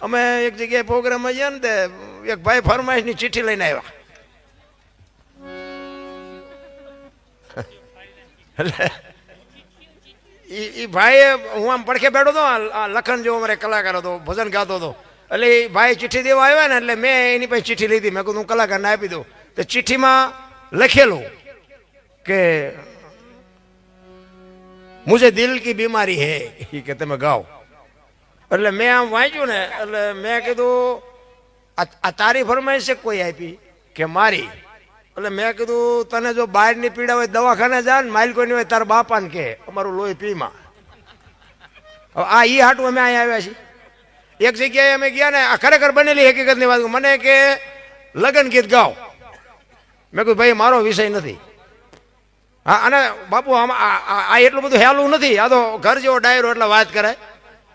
અમે એક જગ્યાએ પ્રોગ્રામમાં ગયા ને તે એક ભાઈ ફરમાઈશની ચિઠ્ઠી લઈને આવ્યા. એટલે એ ભાઈએ હું આમ પડખે બેઠો હતો, લખન જેવો અમારે કલાકાર હતો, ભજન ગાતો હતો. એટલે એ ભાઈ ચિઠ્ઠી દેવા આવ્યા ને એટલે મેં એની પાસે ચિઠ્ઠી લીધી. મેં કીધું હું કલાકારને આપી દઉં. તો ચિઠ્ઠીમાં લખેલું કે મુझे દિલ કી બીમારી હે કે તમે ગાઓ. એટલે મેં આમ વાંચ્યું ને એટલે મેં કીધું આ તારી ફરમાઈશ છે કોઈ આપી કે મારી? એટલે મેં કીધું તને જો બહારની પીડા હોય દવાખાને જા ને, માલિકોની હોય તારા બાપાને કે અમારું લોહી પીમાં. હવે આ ઈ હાટું અમે અહીંયા આવ્યા છીએ. એક જગ્યાએ અમે ગયા ને, આ ખરેખર બનેલી હકીકતની વાત. મને કે લગ્ન ગીત ગાઓ. મેં કીધું ભાઈ મારો વિષય નથી. હા, અને બાપુ આ એટલું બધું હેલું નથી. આ તો ઘર જેવો ડાયરો એટલે વાત કરે.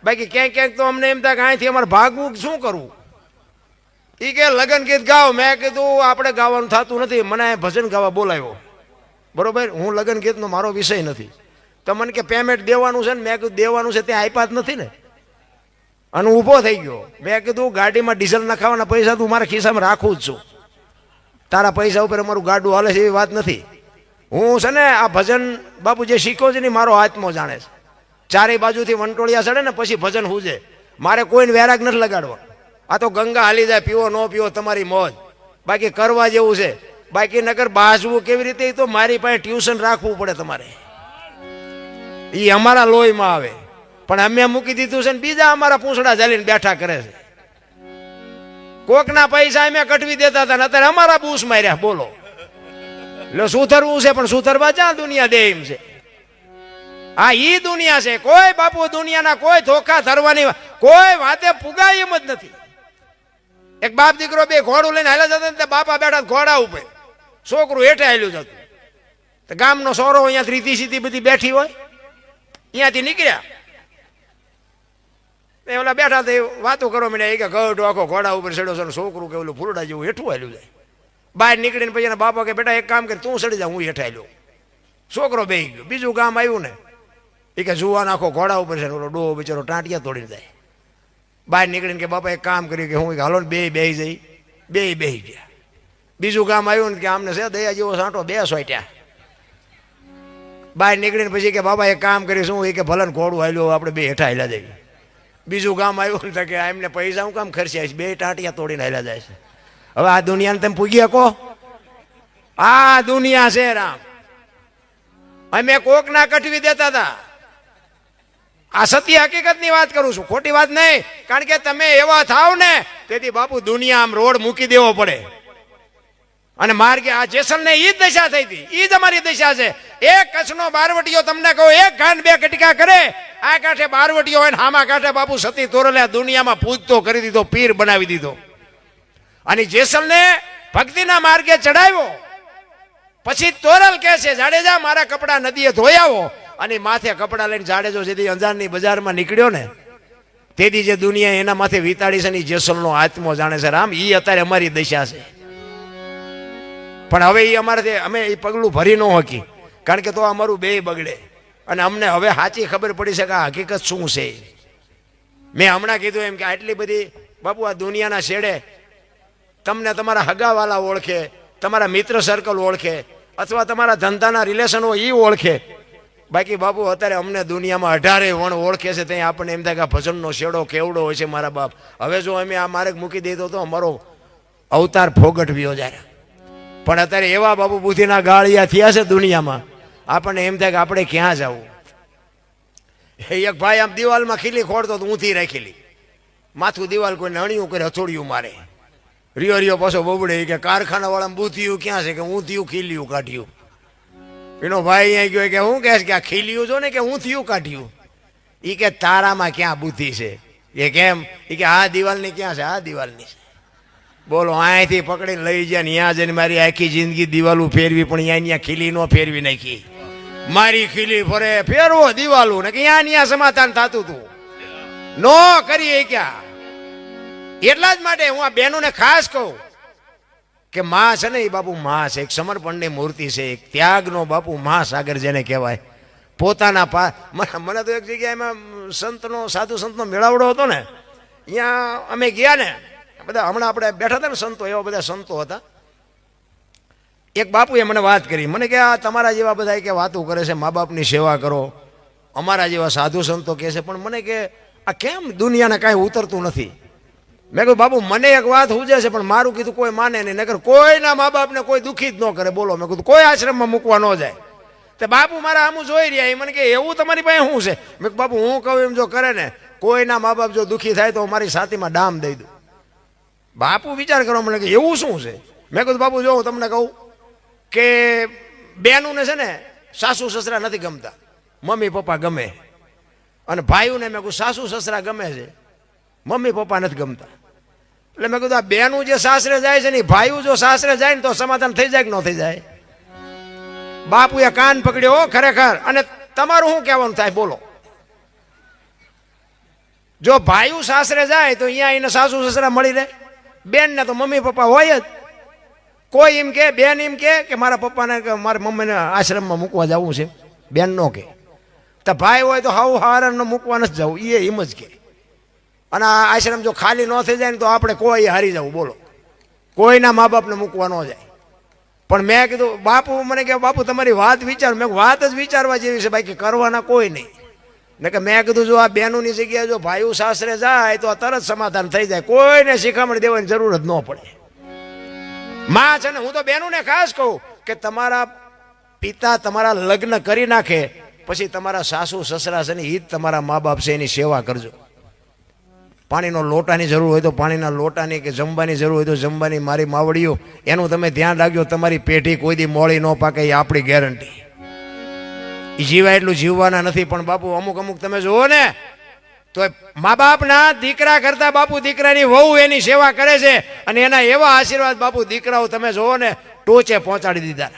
બાકી ક્યાંક ક્યાંક તો અમને એમ થાય કે અહીંથી અમારે ભાગવું શું કરવું. એ કે લગ્ન ગીત ગાઓ. મેં કીધું આપણે ગાવાનું થતું નથી. મને ભજન ગાવા બોલાવ્યો, બરોબર. હું લગ્ન ગીતનો મારો વિષય નથી. તો મને કે પેમેન્ટ દેવાનું છે ને. મેં કીધું દેવાનું છે ત્યાં આપ્યા જ નથી ને. અને ઊભો થઈ ગયો. મેં કીધું ગાડીમાં ડીઝલ નખાવાના પૈસા તું મારા ખિસ્સામાં રાખું જ છું. તારા પૈસા ઉપર અમારું ગાડું હાલે છે એવી વાત નથી. હું છે ને આ ભજન બાપુ જે શીખ્યો છે ને મારો આત્મો જાણે છે. ચારેય બાજુથી વંટોળિયા ચડે ને પછી ભજન હુજે. મારે કોઈને વેરાગ નથી લગાડવા. આ તો ગંગા હાલી જાય, પીવો ન પીવો તમારી મોજ. બાકી કરવા જેવું છે. બાકી નકર બાજવું કેવી રીતે, તો મારી પાસે ટ્યુશન રાખવું પડે તમારે. એ અમારા લોહીમાં આવે. પણ અમે મૂકી દીધું છે ને બીજા અમારા પૂંછડા ઝાલીને બેઠા કરે છે. કોકના પૈસા અમે કટવી દેતા હતા ને અત્યારે અમારા બૂસ માર્યા. બોલો, એટલે સુધરવું છે પણ સુધરવા ક્યાં દુનિયા દે એમ છે. આ ઈ દુનિયા છે. કોઈ બાપુ દુનિયાના કોઈ ધોખા ધરવાની કોઈ વાતે પુગાય એમ જ નથી. એક બાપ દીકરો બે ઘોડું લઈને હાલ્યા જતા ને બાપા બેઠા ઘોડા ઉપર, છોકરું હેઠે હાલ્યું જતું. તો ગામનો સોરો અહીંયા રીતિ સીધી બધી બેઠી હોય, અહીંયાથી નીકળ્યા ઓલા બેઠા તો વાતો કરવા માંડ્યા કે ગઢ આખો ઘોડા ઉપર ચડ્યો છે, છોકરું કે ઓલું ફૂલડા જેવું હેઠું હાલ્યું જાય. બહાર નીકળીને પછી એના બાપા કે બેટા એક કામ કરે તું ચડી જા, હું હેઠે હાલ્યો. છોકરો બેસી ગયો. બીજું ગામ આવ્યું ને એ કે જુવાન આખો ઘોડા ઉપર છે, ઓલો ડોહો બિચારો ટાંટિયા તોડીને જાય. બહાર નીકળીને કે બાપા એક કામ કર્યું કે હું હાલો ને બે બેસી જઈ. બે બેસી ગયા. બીજું ગામ આવ્યું ને કે આમને છે દયા જેવો સાંટો બે સોટ્યા. બહાર નીકળીને પછી કે બાબા એક કામ કરીશું, એ કે ભલે ઘોડું હાલ્યો આપણે બે હેઠા હાલ્યા જઈએ. બીજું ગામ આવ્યું ને કે એમને પૈસા હું કામ ખર્ચ્યા છે, બે ટાંટિયા તોડીને હાલ્યા જાય છે. હવે આ દુનિયાને તમે પૂગી શકો? આ દુનિયા છે રામ. અમે કોક ના કટવી દેતા હતા. આ સત્ય હકીકતની વાત કરું છું, ખોટી વાત નહીં. કારણ કે તમે એવા થાવ ને તેથી બાપુ દુનિયા આમ રોડ મૂકી દેવો પડે. અને માર્ગે આ જેસલને ઈ જ દશા થઈ હતી, ઈ જ અમારી દશા છે. એક કચ્છનો બારવટીયો તમને કહું એક ઘાન બે કટકા કરે, આ કાંઠે બારવટીયો હોય ને હામા કાંઠે બાપુ સતી તોરલે આ દુનિયામાં પૂજતો કરી દીધો, પીર બનાવી દીધો. અને જેસલને ભક્તિના માર્ગે ચડાવ્યો. પછી તોરલ કહે છે જાડેજા મારા કપડા નદીએ ધોઈ આવો. અને માથે કપડા લઈને જાડેજો જેથી અંજારની બજારમાં નીકળ્યો ને તેથી જે દુનિયા એના માથે વિતાડી છે ને જેસલનો આત્મો જાણે છે રામ. ઈ અત્યારે અમારી દશા છે. પણ હવે એ અમારાથી અમે એ પગલું ભરી ન હોકી, કારણ કે તો અમારું બે બગડે. અને અમને હવે સાચી ખબર પડી છે કે આ હકીકત શું છે. મેં હમણાં કીધું એમ કે આટલી બધી બાપુ આ દુનિયાના છેડે તમને તમારા હગાવાલા ઓળખે, તમારા મિત્ર સર્કલ ઓળખે, અથવા તમારા ધંધાના રિલેશનો એ ઓળખે. બાકી બાપુ અત્યારે અમને દુનિયામાં 18 વણ ઓળખે છે. ત્યાં આપણને એમ થાય કે આ ભજનનો શેડો કેવડો હોય છે મારા બાપ. હવે જો અમે આ માર્ગ મૂકી દીધો તો અમારો અવતાર ફોગટવ્યો જાય. પણ અત્યારે એવા બાપુ બુદ્ધિના ગાળિયા થયા છે દુનિયામાં, આપણને એમ થાય કે આપણે ક્યાં જવું. એક ભાઈ આમ દિવાલમાં ખીલી ખોડતો તો ઊંધી રાખેલી, માથું દિવાલ કોઈને અણિયું કરે હથોડિયું મારે. રિયો પાછો બબડે કે કારખાના વાળા બુદ્ધિયું ક્યાં છે કે ઊંધિયું ખીલ્યું કાઢ્યું. એનો ભાઈ અહીંયા ગયો કે હું કહે કે આ ખીલ્યું જો ને કે ઊંધિયું કાઢ્યું. એ કે તારામાં ક્યાં બુદ્ધિ છે? એ કેમ? એ કે આ દિવાલની ક્યાં છે? આ દિવાલની છે. બોલો, અહીંથી પકડીને લઈ જાય ને ત્યાં જઈને મારી આખી જિંદગી દિવાલું ફેરવી, પણ અહીંયા ખીલી નો ફેરવી નાખી. મારી ખીલી ફરે ફેરવો દિવાલું ને કે ત્યાં સમાધાન થતું હતું નો કરીએ ક્યાં. એટલા જ માટે હું આ બહેનોને ખાસ કહું કે માં છે ને એ બાપુ માં છે, એક સમર્પણની મૂર્તિ છે, એક ત્યાગનો બાપુ મહાસાગર જેને કહેવાય. પોતાના મને તો એક જગ્યાએ એમાં સાધુ સંતનો મેળાવડો હતો ને અહીંયા અમે ગયા ને બધા, હમણાં આપણે બેઠા હતા ને સંતો, એવા બધા સંતો હતા. એક બાપુએ મને વાત કરી, મને કે આ તમારા જેવા બધા કે વાતો કરે છે, મા બાપની સેવા કરો, અમારા જેવા સાધુ સંતો કહે છે, પણ મને કે આ કેમ દુનિયાને કાંઈ ઉતરતું નથી. મેં કહ્યું બાપુ મને એક વાત સૂજે છે, પણ મારું કીધું કોઈ માને નહીં, નકર કોઈના મા બાપને કોઈ દુઃખી જ ન કરે. બોલો, મેં કીધું કોઈ આશ્રમમાં મૂકવા ન જાય. તો બાપુ મારા આમું જોઈ રહ્યા, એ મને કે એવું તમારી પાસે શું છે? મેં બાપુ હું કહું એમ જો કરે ને, કોઈના મા બાપ જો દુઃખી થાય તો મારી છાતીમાં ડામ દઈ દઉં. બાપુ વિચાર કરો, મને કે એવું શું છે? મેં કીધું બાપુ જો હું તમને કહું કે બેનુંને છે ને સાસુ સસરા નથી ગમતા, મમ્મી પપ્પા ગમે. અને ભાઈઓને મેં કહું સાસુ સસરા ગમે છે, મમ્મી પપ્પા નથી ગમતા. એટલે મેં કીધું આ બેનું જે સાસરે જાય છે ને, ભાઈઓ જો સાસરે જાય ને તો સમાધાન થઈ જાય કે ન થઈ જાય? બાપુએ કાન પકડ્યો ખરેખર. અને તમારું શું કહેવાનું થાય બોલો? જો ભાઈઓ સાસરે જાય તો અહીંયા એને સાસુ સસરા મળી રહે, બેનને તો મમ્મી પપ્પા હોય જ. કોઈ એમ કે બેન એમ કે મારા પપ્પાને કે મારા મમ્મીને આશ્રમમાં મૂકવા જવું છે, બેન નો કે. તો ભાઈ હોય તો હાવ હારણ મૂકવા નથી જવું, એ એમ જ કે. અને આ આશ્રમ જો ખાલી ન થઈ જાય ને તો આપણે કોઈ હારી જવું. બોલો, કોઈના મા બાપને મૂકવા ન જાય. પણ મેં કીધું બાપુ, મને કે બાપુ તમારી વાત વિચાર. મેં વાત જ વિચારવા જેવી છે, બાકી કરવાના કોઈ નહીં. ને કે મેં કીધું જો આ બહેનોની જગ્યાએ જો ભાઈઓ સાસરે જાય તો તરત સમાધાન થઈ જાય, કોઈને શિખામણ દેવાની જરૂર જ ન પડે. માં છે ને, હું તો બહેનોને ખાસ કહું કે તમારા પિતા તમારા લગ્ન કરી નાખે પછી તમારા સાસુ સસરા છે ને એ જ તમારા મા બાપ છે, એની સેવા કરજો. પાણીનો લોટાની જરૂર હોય તો પાણીના લોટાની, કે જમવાની જરૂર હોય તો જમવાની. મારી માવડીઓ, એનું તમે ધ્યાન રાખજો, તમારી પેઢી કોઈ દી મોળી ન પાકે, એ આપણી ગેરંટી. એ જીવાય એટલું જીવવાના નથી. પણ બાપુ અમુક તમે જુઓ ને તો મા બાપના દીકરા કરતા બાપુ દીકરાની વહુ એની સેવા કરે છે, અને એના એવા આશીર્વાદ બાપુ દીકરાઓ તમે જુઓ ને ટોચે પહોંચાડી દીધા.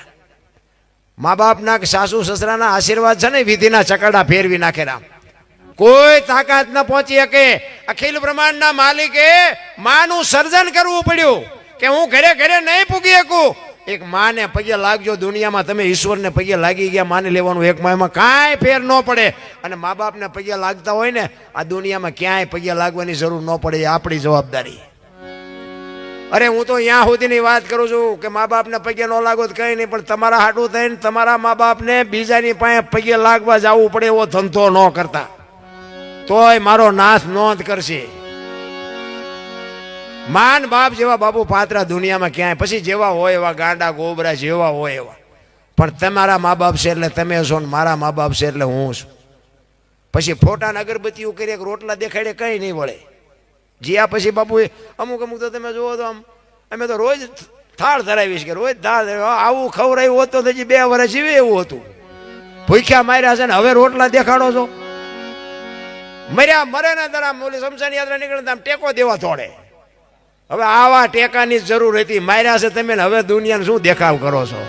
મા બાપના સાસુ સસરાના આશીર્વાદ છે ને વિધિના ચકડા ફેરવી નાખેલા, કોઈ તાકાત ન પહોંચી શકે. અખિલ બ્રહ્માંડના માલિકે માનું સર્જન કરવું પડ્યું કે હું ઘરે ઘરે નહીં પૂગી શકું. એક માને પગે લાગજો, દુનિયામાં તમે ઈશ્વરને પગે લાગી ગયા, માની લેવાનું. એક મામાં કાંઈ ફેર ન પડે. અને મા બાપને પગે લાગતા હોય ને, આ દુનિયામાં ક્યાંય પગે લાગવાની જરૂર ન પડે, એ આપણી જવાબદારી. અરે હું તો અહીંયા સુધીની વાત કરું છું કે મા બાપને પગે ન લાગો તો કંઈ નહીં, પણ તમારા હાટું થઈને તમારા મા બાપને બીજાની પાસે પગે લાગવા જવું પડે એવો ધંધો ન કરતા, તોય મારો નાશ નોંધ કરશે. માન બાપ જેવા બાપુ પાત્રા દુનિયામાં ક્યાંય, પછી જેવા હોય એવા ગાંડા ગોબરા જેવા હોય એવા, પણ તમારા મા બાપ છે એટલે તમે છો, ને મારા મા બાપ છે એટલે હું છું. પછી ફોટાને અગરબત્તીઓ કરી રોટલા દેખાડે કંઈ નહીં વળે. જ્યાં પછી બાપુ અમુક તો તમે જુઓ તો આમ, અમે તો રોજ થાળ ધરાવીશ કે રોજ થાળ ધરાવી, આવું ખવડાવ્યું હોત તો હજી 2 વર્ષ જીવે એવું હતું. ભૂખ્યા માર્યા છે ને હવે રોટલા દેખાડો છો. મર્યા મરે ને તારા ઓલી શમશાન યાત્રા નીકળે આમ ટેકો દેવા થોડે. હવે આવા ટેકાની જરૂર હતી, માર્યા છે તમે, હવે દુનિયાને શું દેખાવ કરો છો?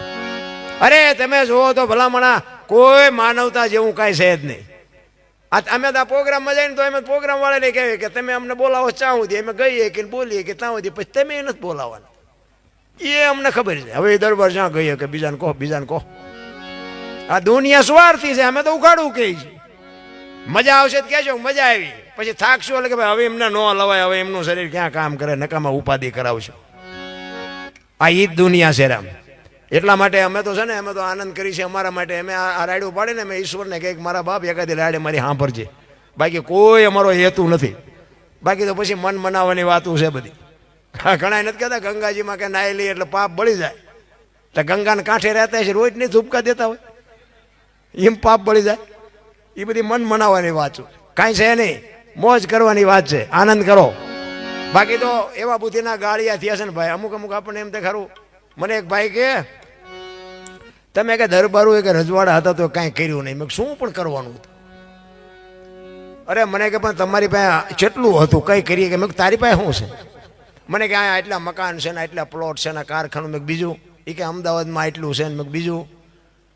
અરે તમે જુઓ તો ભલામણા કોઈ માનવતા જેવું કાંઈ છે જ નહીં. અમે તો આ પ્રોગ્રામમાં જઈને તો અમે પ્રોગ્રામ વાળાને કહેવાય કે તમે અમને બોલાવો ચા સુધી, અમે ગઈએ કે બોલીએ કે ત્યાં સુધી, પછી તમે નથી બોલાવવાના. એ અમને ખબર છે. હવે એ દરબાર જ્યાં ગઈએ કે બીજાને કહો. આ દુનિયા સ્વાર્થી છે, અમે તો ઉઘાડું કહીએ છીએ. મજા આવશે તો કહેજો મજા આવી, પછી થાકશું એટલે કે ભાઈ હવે એમને ન લવાય, હવે એમનું શરીર ક્યાં કામ કરે, નકામાં ઉપાધિ કરાવશો. આ ઈ જ દુનિયા છે રામ. એટલા માટે અમે તો છે ને, અમે તો આનંદ કરી છે અમારા માટે. અમે આ રાયડું પાડીને અમે ઈશ્વરને કંઈક મારા બાપ એકાદી રાયડે મારી સાંભળજે, બાકી કોઈ અમારો હેતુ નથી. બાકી તો પછી મન મનાવવાની વાતું છે બધી. ઘણા નથી કહેતા ગંગાજીમાં કે નાહી લઈએ એટલે પાપ બળી જાય, તો ગંગાને કાંઠે રહેતા છે રોજ નહીં ધૂપકા દેતા હોય, એમ પાપ બળી જાય. એ બધી મન મનાવવાની વાત છે, કાંઈ છે નહીં, મોજ કરવાની વાત છે, આનંદ કરો. બાકી તો એવા બુદ્ધિના ગાળિયા થયા છે ને ભાઈ, અમુક આપણને એમ તો ખરું. મને એક ભાઈ કે તમે કે દરબારો કે રજવાડા હતા તો કાંઈ કર્યું નહીં. મેં શું પણ કરવાનું હતું? અરે મને કે પણ તમારી પાસે કેટલું હતું, કંઈ કરીએ કે? મેં તારી પાસે શું છે? મને કે આ આટલા મકાન છે ને, આટલા પ્લોટ છે ને, કારખાનું. મેં બીજું? એ કે અમદાવાદમાં આટલું છે ને. મેં બીજું?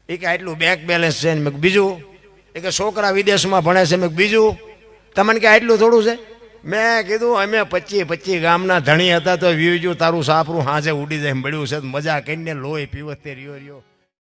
એ કે આટલું બેંક બેલેન્સ છે ને. મેં બીજું? એ કે છોકરા વિદેશમાં ભણે છે. મેં બીજું? તમને કે આટલું થોડું છે? મેં કીધું અમે 25 ગામના ધણી હતા તો વ્યૂ તારું સાપરું હાજે ઉડી જાય મળ્યું છે, મજા કરીને લોહી પીવત તે રહ્યો.